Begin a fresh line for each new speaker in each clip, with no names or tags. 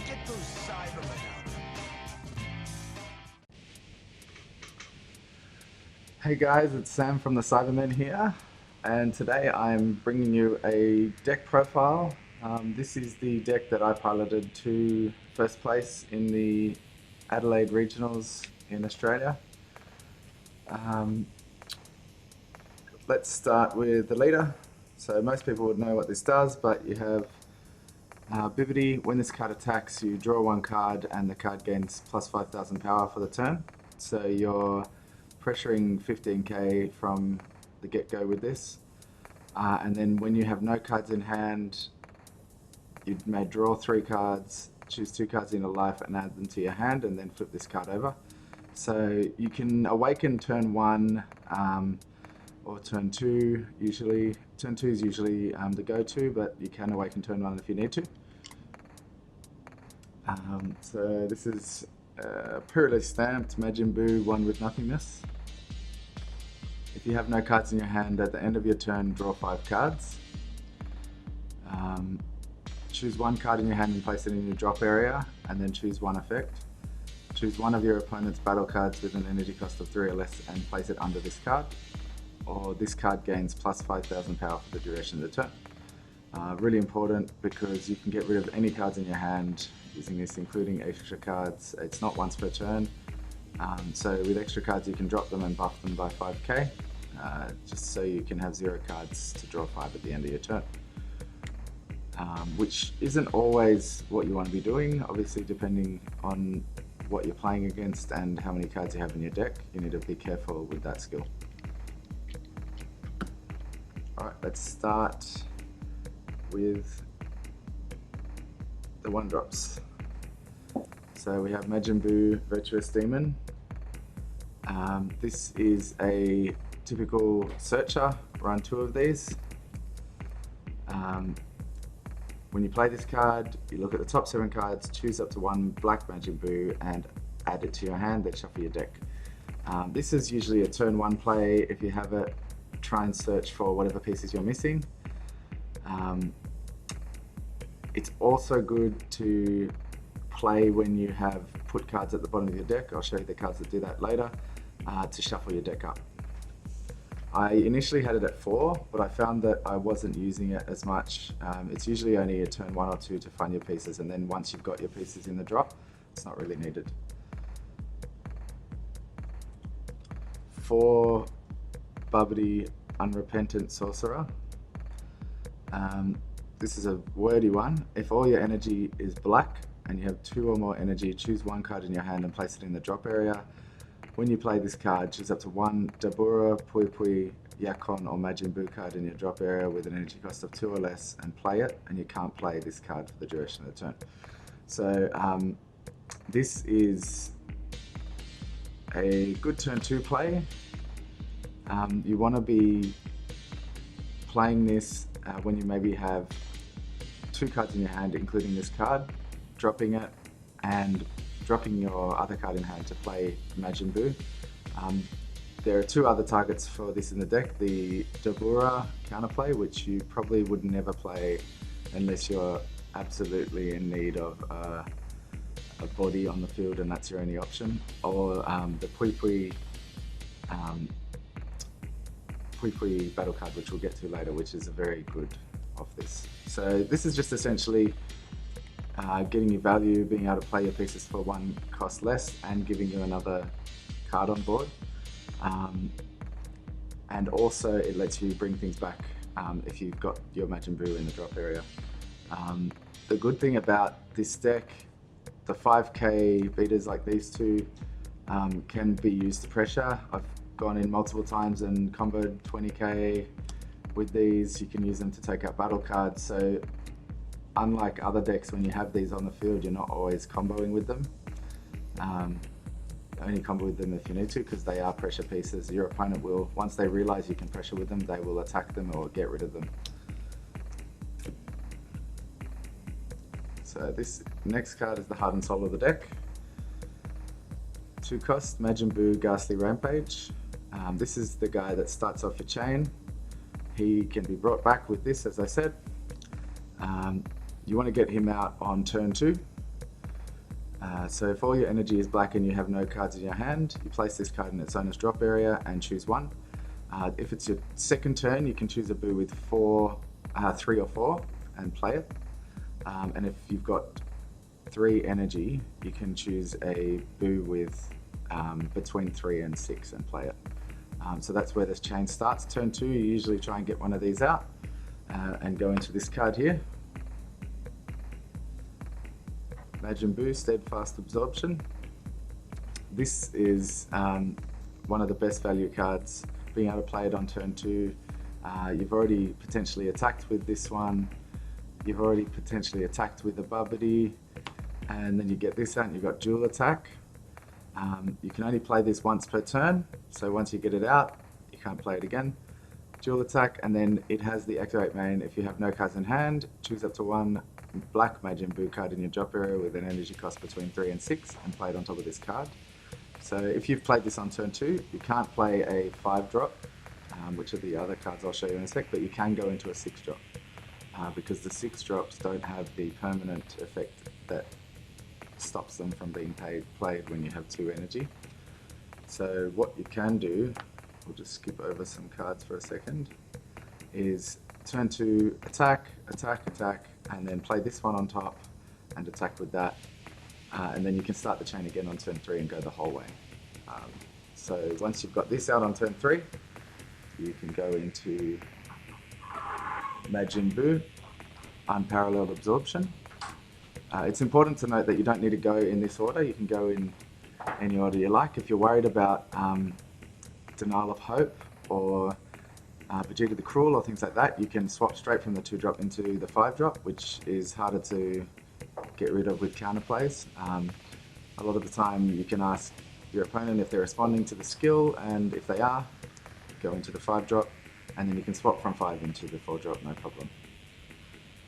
Get those Cybermen out.
Hey guys, it's Sam from the Cybermen here, and today I'm bringing you a deck profile. This is the deck that I piloted to first place in the Adelaide Regionals in Australia. Let's start with the leader. So most people would know what this does, but you have Bibbidi. When this card attacks, you draw one card and the card gains plus 5,000 power for the turn. So you're pressuring 15k from the get-go with this. And then when you have no cards in hand, you may draw 3 cards, choose 2 cards in your life and add them to your hand, and then flip this card over. So you can awaken turn 1 or turn 2 usually. Turn 2 is usually the go-to, but you can awaken turn 1 if you need to. So this is purely stamped Majin Buu, one with nothingness. If you have no cards in your hand, at the end of your turn, draw 5 cards. Choose 1 card in your hand and place it in your drop area, and then choose 1 effect. Choose one of your opponent's battle cards with an energy cost of 3 or less and place it under this card. Or this card gains plus 5,000 power for the duration of the turn. Really important because you can get rid of any cards in your hand using this, including extra cards. It's not once per turn. So with extra cards you can drop them and buff them by 5k, just so you can have 0 cards to draw 5 at the end of your turn. Which isn't always what you want to be doing, obviously depending on what you're playing against and how many cards you have in your deck. You need to be careful with that skill. Alright, let's start with the 1-drops. So we have Majin Buu, Virtuous Demon. This is a typical searcher, run 2 of these. When you play this card, you look at the top 7 cards, choose up to 1 black Majin Buu and add it to your hand, then shuffle your deck. This is usually a turn 1 play. If you have it, try and search for whatever pieces you're missing. It's also good to play when you have put cards at the bottom of your deck. I'll show you the cards that do that later, to shuffle your deck up. I initially had it at 4, but I found that I wasn't using it as much. It's usually only a turn 1 or 2 to find your pieces, and then once you've got your pieces in the drop, it's not really needed. For Bibbidi, Unrepentant Sorcerer. This is a wordy one. If all your energy is black and you have 2 or more energy, choose 1 card in your hand and place it in the drop area. When you play this card, choose up to 1 Dabura, Pui Pui, Yakon or Majin Buu card in your drop area with an energy cost of 2 or less and play it, and you can't play this card for the duration of the turn. So this is a good turn 2 play. You want to be playing this when you maybe have 2 cards in your hand, including this card, dropping it and dropping your other card in hand to play Majin Buu. There are 2 other targets for this in the deck. The Dabura counterplay, which you probably would never play unless you're absolutely in need of a body on the field and that's your only option. Or the Pui Pui battle card, which we'll get to later, which is a very good of this. So this is just essentially getting you value, being able to play your pieces for 1 cost less and giving you another card on board. And also it lets you bring things back if you've got your Majin Buu in the drop area. The good thing about this deck, the 5k beaters like these 2 can be used to pressure. I've gone in multiple times and comboed 20k with these. You can use them to take out battle cards. So unlike other decks, when you have these on the field, you're not always comboing with them. Only combo with them if you need to, because they are pressure pieces. Your opponent will, once they realize you can pressure with them, they will attack them or get rid of them. So this next card is the heart and soul of the deck. 2 cost, Majin Buu, Ghastly Rampage. This is the guy that starts off your chain. He can be brought back with this, as I said. You want to get him out on turn 2. So if all your energy is black and you have no cards in your hand, you place this card in its owner's drop area and choose one. If it's your second turn, you can choose a Buu with 3 or 4 and play it. And if you've got 3 energy, you can choose a Buu with between 3 and 6 and play it. So that's where this chain starts. Turn 2, you usually try and get one of these out and go into this card here. Majin Buu, Steadfast Absorption. This is one of the best value cards. Being able to play it on turn 2. You've already potentially attacked with this one. You've already potentially attacked with a Bubbity. And then you get this out and you've got dual attack. You can only play this once per turn. So once you get it out, you can't play it again. Dual attack, and then it has the activate main. If you have no cards in hand, choose up to 1 black Majin Buu card in your drop area with an energy cost between 3 and 6 and play it on top of this card. So if you've played this on turn 2, you can't play a 5 drop, which are the other cards I'll show you in a sec, but you can go into a 6 drop because the 6 drops don't have the permanent effect that stops them from being played when you have 2 energy. So what you can do, we'll just skip over some cards for a second, is turn 2, attack, attack, attack, and then play this one on top and attack with that. And then you can start the chain again on turn 3 and go the whole way. So once you've got this out on turn 3, you can go into Majin Buu, Unparalleled Absorption. It's important to note that you don't need to go in this order. You can go in any order you like. If you're worried about Denial of Hope or Vegeta the Cruel or things like that, you can swap straight from the 2 drop into the 5 drop, which is harder to get rid of with counterplays. A lot of the time you can ask your opponent if they're responding to the skill, and if they are, go into the 5 drop, and then you can swap from 5 into the 4 drop, no problem.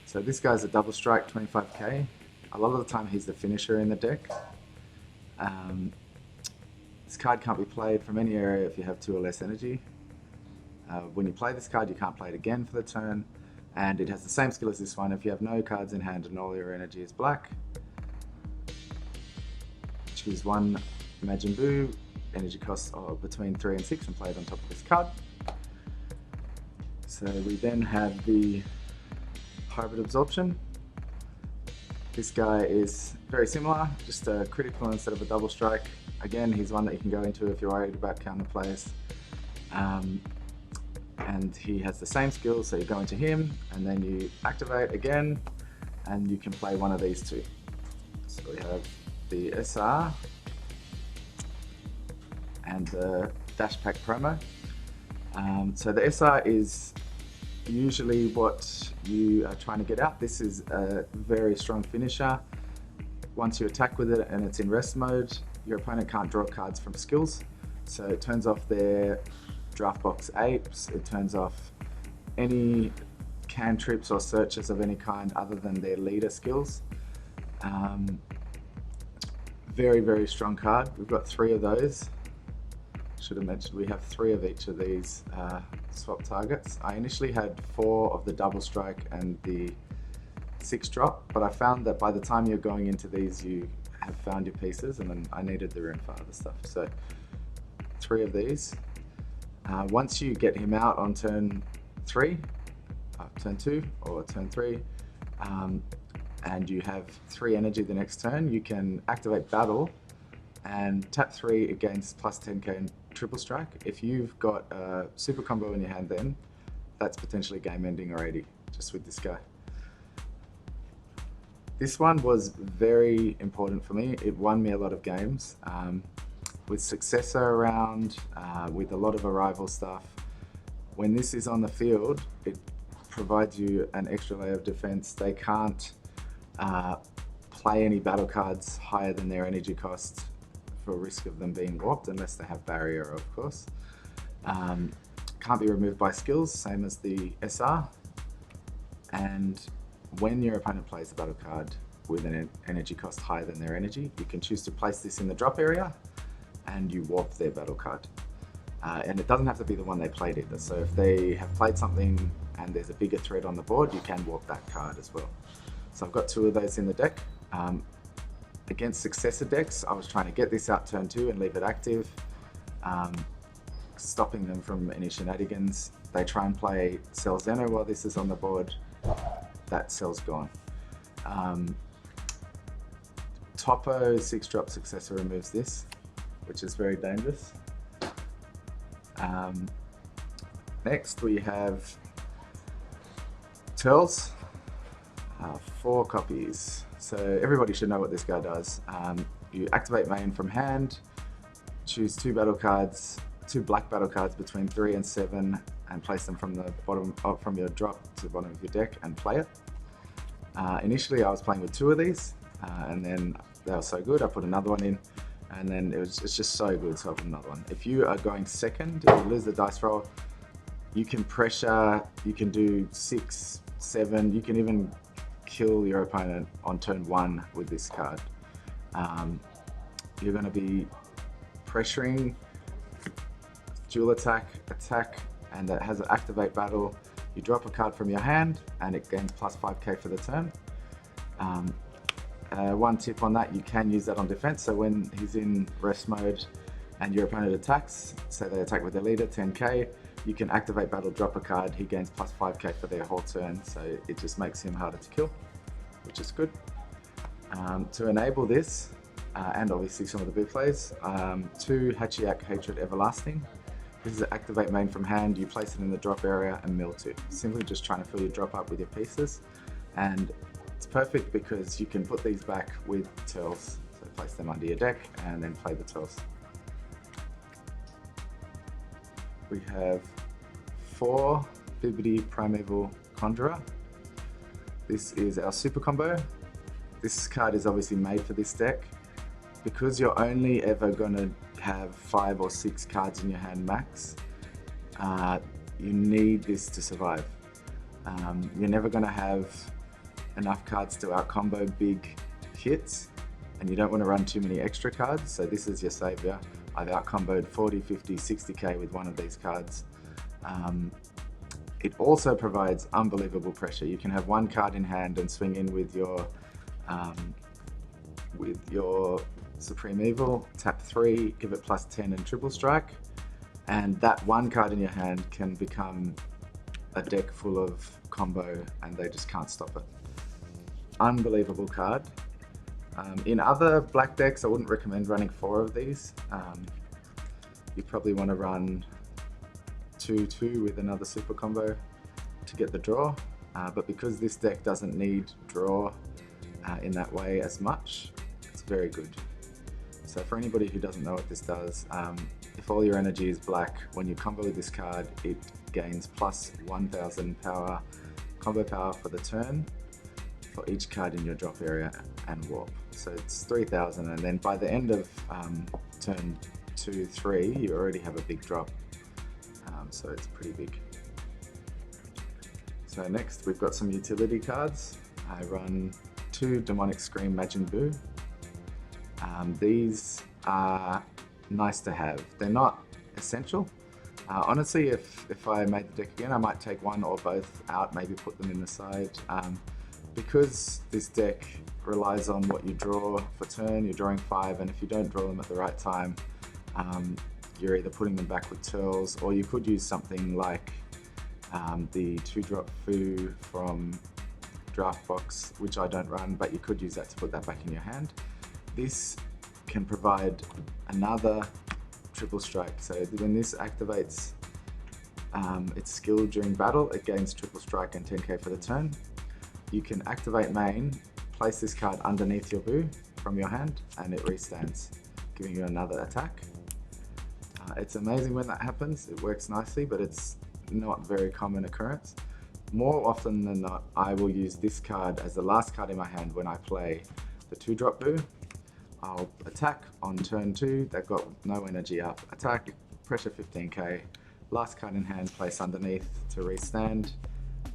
So this guy's a double strike, 25k. A lot of the time he's the finisher in the deck. This card can't be played from any area if you have 2 or less energy. When you play this card, you can't play it again for the turn, and it has the same skill as this one. If you have no cards in hand and all your energy is black, choose 1 Majin Buu, energy costs of between 3 and 6, and play it on top of this card. So we then have the Hybrid Absorption. This guy is very similar, just a critical instead of a double strike. Again, he's one that you can go into if you're worried about counterplays. And he has the same skills, so you go into him, and then you activate again, and you can play one of these 2. So we have the SR and the Dash Pack promo. So the SR is usually what you are trying to get out. This is a very strong finisher. Once you attack with it and it's in rest mode, your opponent can't draw cards from skills. So it turns off their Draft Box Apes, it turns off any cantrips or searches of any kind other than their leader skills. Very, very strong card. We've got 3 of those. Should have mentioned we have 3 of each of these swap targets. I initially had 4 of the double strike and the 6 drop, but I found that by the time you're going into these, you have found your pieces, and then I needed the room for other stuff. So 3 of these. Once you get him out on turn 3, turn 2 or turn 3, and you have 3 energy the next turn, you can activate Battle and tap 3 against plus 10k and triple strike. If you've got a super combo in your hand, then that's potentially game ending already, just with this guy. This one was very important for me. It won me a lot of games. With Successor around, with a lot of arrival stuff, when this is on the field, it provides you an extra layer of defense. They can't play any battle cards higher than their energy cost for risk of them being warped, unless they have barrier, of course. Can't be removed by skills, same as the SR. And when your opponent plays a battle card with an energy cost higher than their energy, you can choose to place this in the drop area and you warp their battle card. And it doesn't have to be the one they played either. So if they have played something and there's a bigger threat on the board, you can warp that card as well. So I've got 2 of those in the deck. Against successor decks, I was trying to get this out turn 2 and leave it active, stopping them from any shenanigans. They try and play Cell Zeno while this is on the board. That cell's gone. Topo 6-drop successor removes this, which is very dangerous. Next we have Turles, 4 copies. So everybody should know what this guy does. You activate main from hand, choose 2 battle cards, 2 black battle cards between 3 and 7, and place them from the bottom, from your drop to the bottom of your deck and play it. Initially I was playing with 2 of these, and then they were so good I put another one in, and then it's just so good, so I put another one. If you are going second, if you lose the dice roll, you can pressure, you can do 6, 7, you can even kill your opponent on turn 1 with this card. You're going to be pressuring, dual attack, and that has an activate battle. You drop a card from your hand and it gains plus 5k for the turn. One tip on that, you can use that on defense. So when he's in rest mode and your opponent attacks, say they attack with their leader, 10k, you can activate battle, drop a card, he gains plus 5k for their whole turn, so it just makes him harder to kill, which is good. To enable this, and obviously some of the big plays, 2 Hachiyak Hatred Everlasting. This is an activate main from hand, you place it in the drop area and mill 2. Simply just trying to fill your drop up with your pieces, and it's perfect because you can put these back with Turles. So place them under your deck and then play the Turles. We have 4 Bibbidi Primeval Conjurer. This is our super combo. This card is obviously made for this deck. Because you're only ever going to have 5 or 6 cards in your hand max, you need this to survive. You're never going to have enough cards to out-combo big hits, and you don't want to run too many extra cards, so this is your savior. I've out-comboed 40, 50, 60k with one of these cards. It also provides unbelievable pressure. You can have 1 card in hand and swing in with your Supreme Evil, tap 3, give it plus 10 and triple strike, and that 1 card in your hand can become a deck full of combo and they just can't stop it. Unbelievable card. In other black decks, I wouldn't recommend running 4 of these. You probably want to run 2-2 with another super combo to get the draw, but because this deck doesn't need draw in that way as much, it's very good. So for anybody who doesn't know what this does, if all your energy is black, when you combo with this card, it gains plus 1000 power, combo power for the turn, for each card in your drop area and warp. So it's 3000, and then by the end of turn 2, 3, you already have a big drop. So it's pretty big. So next we've got some utility cards. I run 2 Demonic Scream Majin Buu. These are nice to have. They're not essential. Honestly, if I made the deck again, I might take 1 or both out, maybe put them in the side. Because this deck relies on what you draw for turn, you're drawing 5, and if you don't draw them at the right time, you're either putting them back with Turles, or you could use something like the 2-drop Fu from Draft Box, which I don't run, but you could use that to put that back in your hand. This can provide another triple strike. So when this activates its skill during battle, it gains triple strike and 10k for the turn. You can activate main, place this card underneath your Buu from your hand, and it restands, giving you another attack. It's amazing when that happens. It works nicely, but it's not very common occurrence. More often than not, I will use this card as the last card in my hand when I play the 2-drop Buu. I'll attack on turn 2, they've got no energy up. Attack, pressure 15k, last card in hand, place underneath to restand,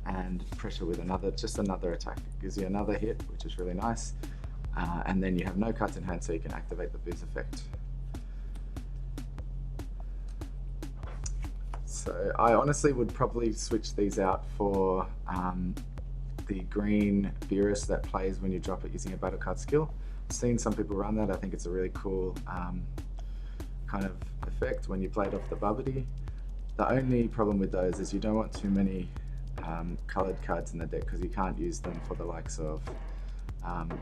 and pressure with just another attack. It gives you another hit, which is really nice. And then you have no cards in hand, so you can activate the Boo's effect. So I honestly would probably switch these out for the green virus that plays when you drop it using a battle card skill. I've seen some people run that. I think it's a really cool kind of effect when you play it off the Bubbity. The only problem with those is you don't want too many coloured cards in the deck, because you can't use them for the likes of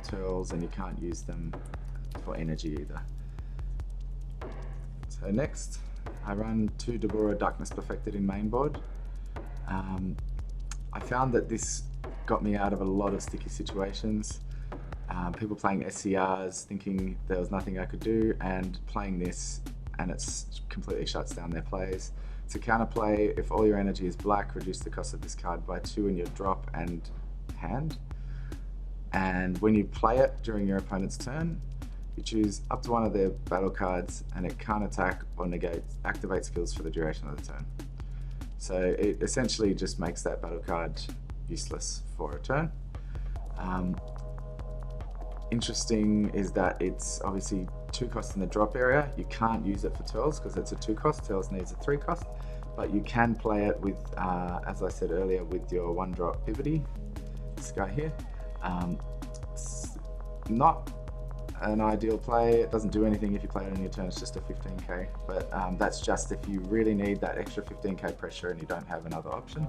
Turles, and you can't use them for energy either. So next, I run 2 Dabura Darkness Perfected in main board. I found that this got me out of a lot of sticky situations. People playing SCRs thinking there was nothing I could do, and playing this and it completely shuts down their plays. To counterplay, if all your energy is black, reduce the cost of this card by 2 in your drop and hand. And when you play it during your opponent's turn, you choose up to one of their battle cards, and it can't attack or activate skills for the duration of the turn. So it essentially just makes that battle card useless for a turn. Interesting is that it's obviously 2 costs in the drop area. You can't use it for Turles because it's a 2 cost. Turles needs a 3 cost, but you can play it with, as I said earlier, with your 1-drop Bibbidi, this guy here. Not an ideal play. It doesn't do anything if you play it on your turn. It's just a 15k, but that's just if you really need that extra 15k pressure and you don't have another option.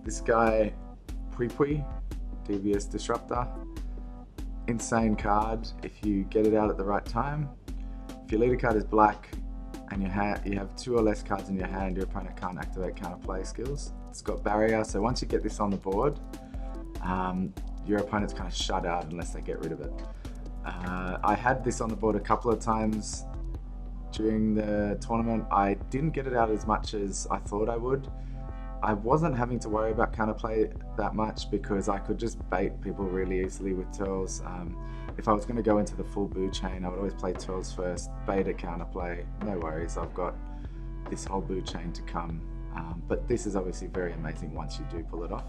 This guy, Pui Pui, Devious Disruptor, insane card if you get it out at the right time. If your leader card is black and you have 2 or less cards in your hand, your opponent can't activate counterplay skills. It's got barrier, so once you get this on the board, your opponent's kind of shut out unless they get rid of it. I had this on the board a couple of times during the tournament. I didn't get it out as much as I thought I would. I wasn't having to worry about counterplay that much because I could just bait people really easily with Turles. If I was going to go into the full Buu chain, I would always play Turles first, bait a counterplay, no worries, I've got this whole Buu chain to come. But this is obviously very amazing once you do pull it off.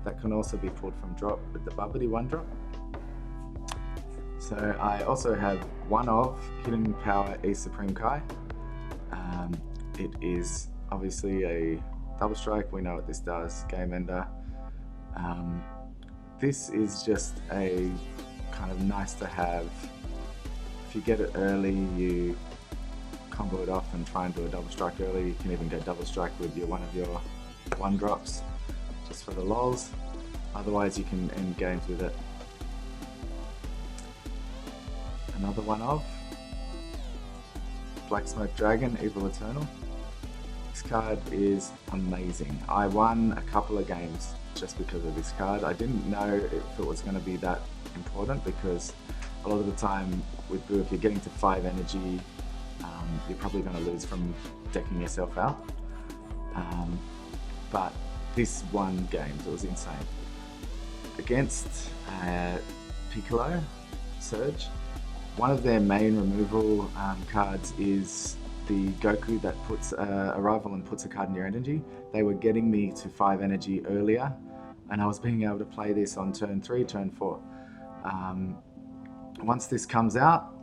That can also be pulled from drop with the Bubbity 1-drop. So I also have one of Hidden Power E Supreme Kai. It is obviously a double strike, we know what this does, game ender. This is just a kind of nice to have. If you get it early, you combo it off and try and do a double strike early. You can even go double strike with one of your 1-drops, just for the lols. Otherwise you can end games with it. Another one of Black Smoke Dragon, Evil Eternal. This card is amazing. I won a couple of games just because of this card. I didn't know if it was going to be that important, because a lot of the time with Buu, if you're getting to 5 energy, you're probably going to lose from decking yourself out. But this won games, it was insane. Against Piccolo, Surge, one of their main removal cards is the Goku that puts a rival and puts a card in your energy. They were getting me to 5 energy earlier, and I was being able to play this on turn 3, turn 4. Once this comes out,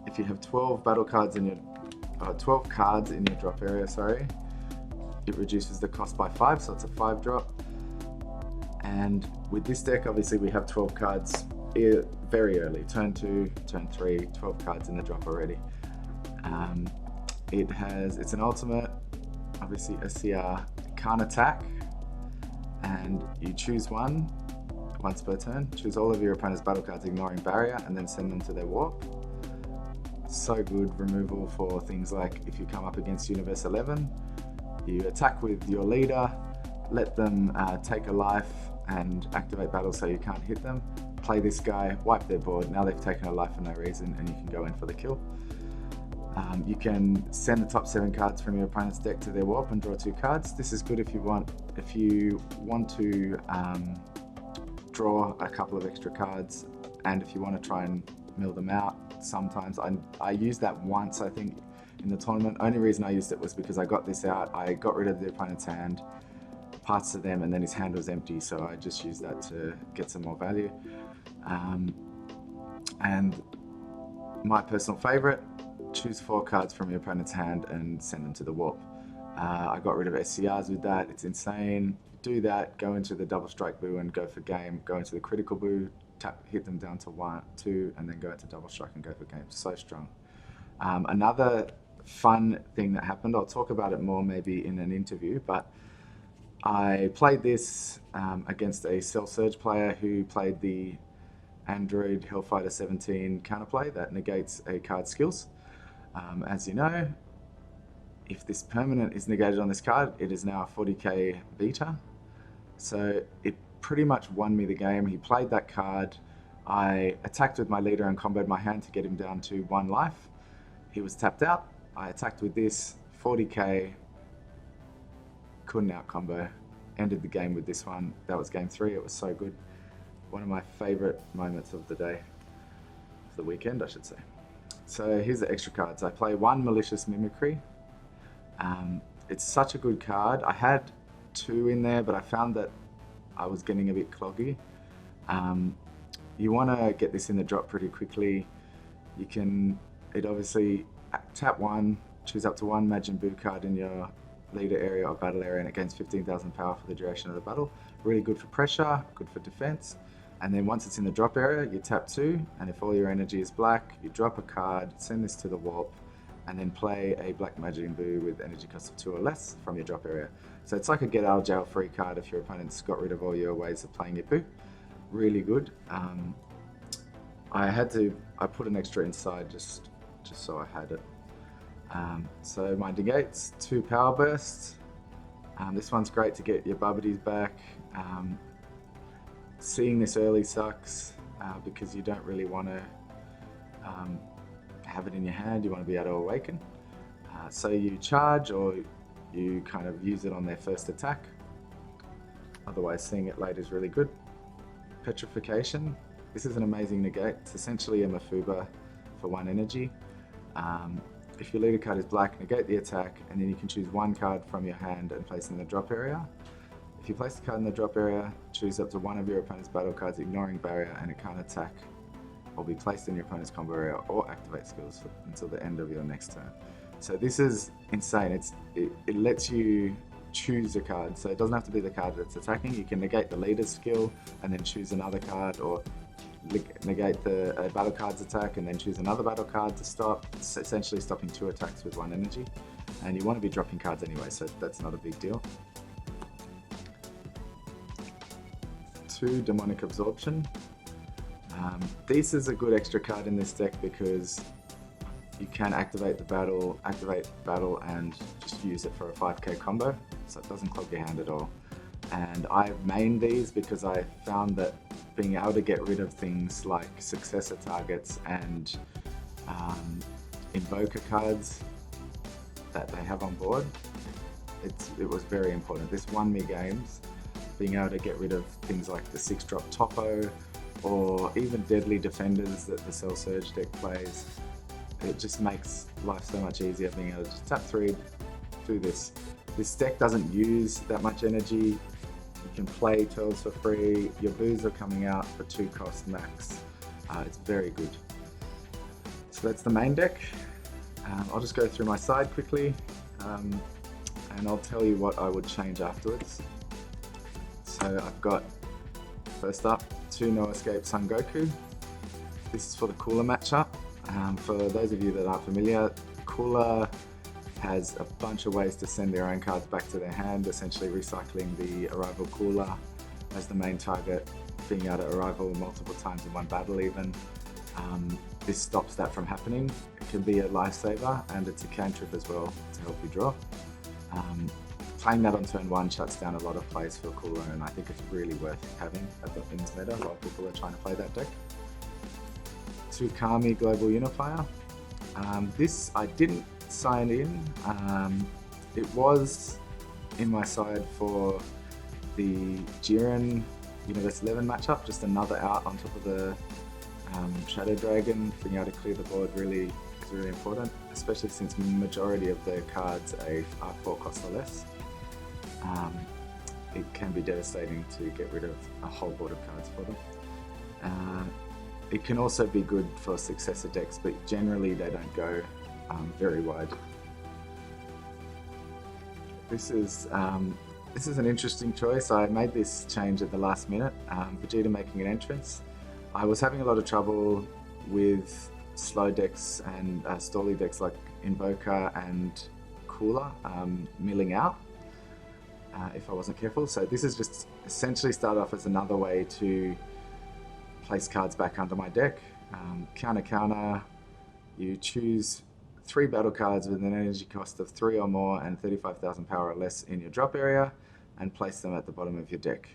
if you have 12 battle cards in your 12 cards in your drop area, sorry, it reduces the cost by 5, so it's a 5-drop. And with this deck, obviously we have 12 cards very early, turn 2, turn 3, 12 cards in the drop already. It's an ultimate, obviously SCR, can't attack, and you choose one once per turn. Choose all of your opponent's battle cards ignoring barrier and then send them to their warp. So good removal for things like if you come up against Universe 11, you attack with your leader, let them take a life and activate battle so you can't hit them. Play this guy, wipe their board, now they've taken a life for no reason and you can go in for the kill. You can send the top 7 cards from your opponent's deck to their warp and draw 2 cards. This is good if you want to draw a couple of extra cards, and if you want to try and mill them out. Sometimes I used that once, I think, in the tournament. Only reason I used it was because I got this out, I got rid of the opponent's hand, parts to them, and then his hand was empty, so I just used that to get some more value. And my personal favorite, choose 4 cards from your opponent's hand and send them to the warp. I got rid of SCRs with that. It's insane. Do that, go into the double strike Buu and go for game. Go into the critical Buu, hit them down to 1, 2, and then go into double strike and go for game. So strong. Another fun thing that happened, I'll talk about it more maybe in an interview, but I played this against a Cell Surge player who played the Android Hellfighter 17 counterplay that negates a card's skills. As you know, if this permanent is negated on this card, it is now a 40k beta. So it pretty much won me the game. He played that card. I attacked with my leader and comboed my hand to get him down to 1 life. He was tapped out. I attacked with this, 40k, couldn't out combo. Ended the game with this one. That was game 3. It was so good. One of my favorite moments of the day, of the weekend, I should say. So here's the extra cards. I play 1 Malicious Mimicry. It's such a good card. I had 2 in there, but I found that I was getting a bit cloggy. You want to get this in the drop pretty quickly. You can, it obviously, tap 1, choose up to 1 Majin Buu card in your leader area or battle area, and it gains 15,000 power for the duration of the battle. Really good for pressure, good for defense. And then once it's in the drop area, you tap 2, and if all your energy is black, you drop a card, send this to the warp, and then play a black Majin Buu with energy cost of 2 or less from your drop area. So it's like a get out of jail free card if your opponent's got rid of all your ways of playing your Buu. Really good. I put an extra inside just so I had it. So my negates, 2 power bursts. This one's great to get your Bubbities back. Seeing this early sucks because you don't really want to have it in your hand. You want to be able to awaken. So you charge or you kind of use it on their first attack. Otherwise, seeing it late is really good. Petrification. This is an amazing negate. It's essentially a Mafuba for 1 energy. If your leader card is black, negate the attack, and then you can choose 1 card from your hand and place it in the drop area. If you place the card in the drop area, choose up to 1 of your opponent's battle cards, ignoring barrier, and it can't attack or be placed in your opponent's combo area or activate skills until the end of your next turn. So this is insane. It lets you choose a card, so it doesn't have to be the card that's attacking. You can negate the leader's skill and then choose another card, or negate the battle card's attack and then choose another battle card to stop. It's essentially stopping 2 attacks with 1 energy, and you want to be dropping cards anyway, so that's not a big deal. 2 Demonic Absorption. This is a good extra card in this deck because you can activate battle and just use it for a 5k combo, so it doesn't clog your hand at all. And I've mained these because I found that being able to get rid of things like successor targets and invoker cards that they have on board, it was very important. This won me games, being able to get rid of things like the 6-drop Topo or even Deadly Defenders that the Cell Surge deck plays. It just makes life so much easier being able to just tap 3, do this. This deck doesn't use that much energy. You can play turtles for free. Your Boos are coming out for 2 cost max. It's very good. So that's the main deck. I'll just go through my side quickly and I'll tell you what I would change afterwards. So I've got, first up, 2 No Escape Son Goku. This is for the Cooler matchup. For those of you that aren't familiar, Cooler has a bunch of ways to send their own cards back to their hand, essentially recycling the Arrival Cooler as the main target, being able to arrival multiple times in one battle even. This stops that from happening. It can be a lifesaver, and it's a cantrip as well to help you draw. Playing that on turn 1 shuts down a lot of plays for Cooler, and I think it's really worth having at the Fins meta while people are trying to play that deck. 2 Kami Global Unifier. This I didn't sign in. It was in my side for the Jiren Universe 11 matchup, just another out on top of the Shadow Dragon. Being able to clear the board is really important, especially since the majority of the cards are 4 cost or less. It can be devastating to get rid of a whole board of cards for them. It can also be good for successor decks, but generally they don't go very wide. This is an interesting choice. I made this change at the last minute. Vegeta making an entrance. I was having a lot of trouble with slow decks and stally decks like Invoker and Cooler milling out if I wasn't careful. So this is just essentially start off as another way to place cards back under my deck. Counter, you choose 3 battle cards with an energy cost of 3 or more and 35,000 power or less in your drop area and place them at the bottom of your deck.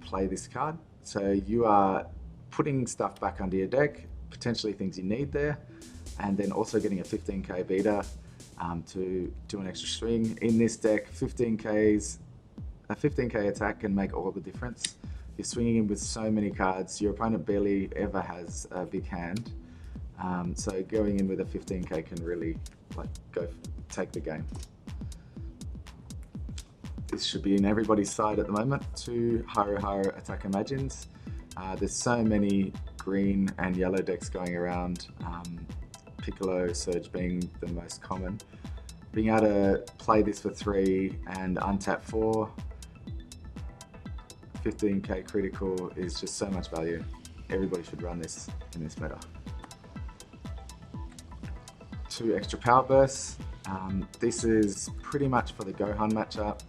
Play this card. So you are putting stuff back under your deck, potentially things you need there, and then also getting a 15k beater to do an extra swing. In this deck, a 15k attack can make all the difference. You're swinging in with so many cards, your opponent barely ever has a big hand. So going in with a 15k can really take the game. This should be in everybody's side at the moment. 2 Haru attack Imagines. There's so many green and yellow decks going around. Piccolo, Surge being the most common. Being able to play this for 3 and untap 4, 15k critical is just so much value. Everybody should run this in this meta. 2 extra power bursts. This is pretty much for the Gohan matchup.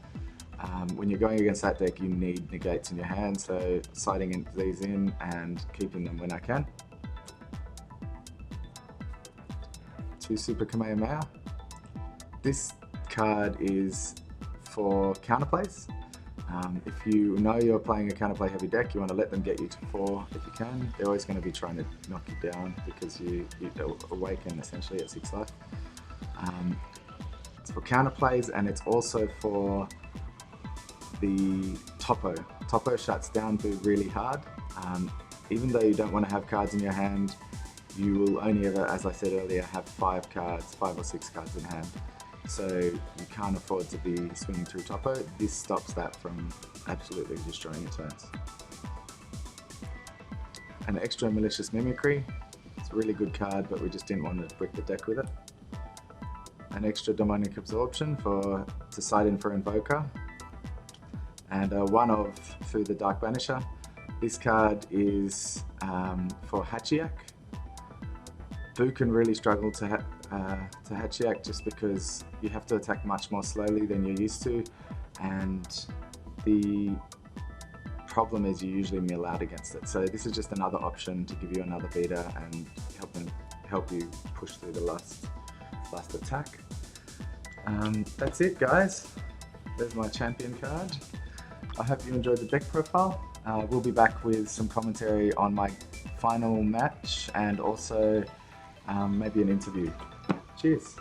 When you're going against that deck, you need negates in your hand, so sliding these in and keeping them when I can. 2 Super Kamehameha. This card is for counterplays. If you know you're playing a counterplay heavy deck, you want to let them get you to 4 if you can. They're always going to be trying to knock you down because you awaken essentially at 6 life. It's for counterplays, and it's also for the Topo. Topo shuts down Buu really hard. Even though you don't want to have cards in your hand, you will only ever, as I said earlier, have 5 or 6 cards in hand. So you can't afford to be swinging through Topo. This stops that from absolutely destroying your turns. An extra Malicious Mimicry. It's a really good card, but we just didn't want to brick the deck with it. An extra Demonic Absorption to side in for Invoker. And one of Fu the Dark Banisher. This card is for Hachiyak. Buu can really struggle to Hachiyak just because you have to attack much more slowly than you're used to, and the problem is you usually mill out against it. So this is just another option to give you another beater and help you push through the last attack. That's it, guys. There's my champion card. I hope you enjoyed the deck profile. We'll be back with some commentary on my final match and also maybe an interview. Cheers.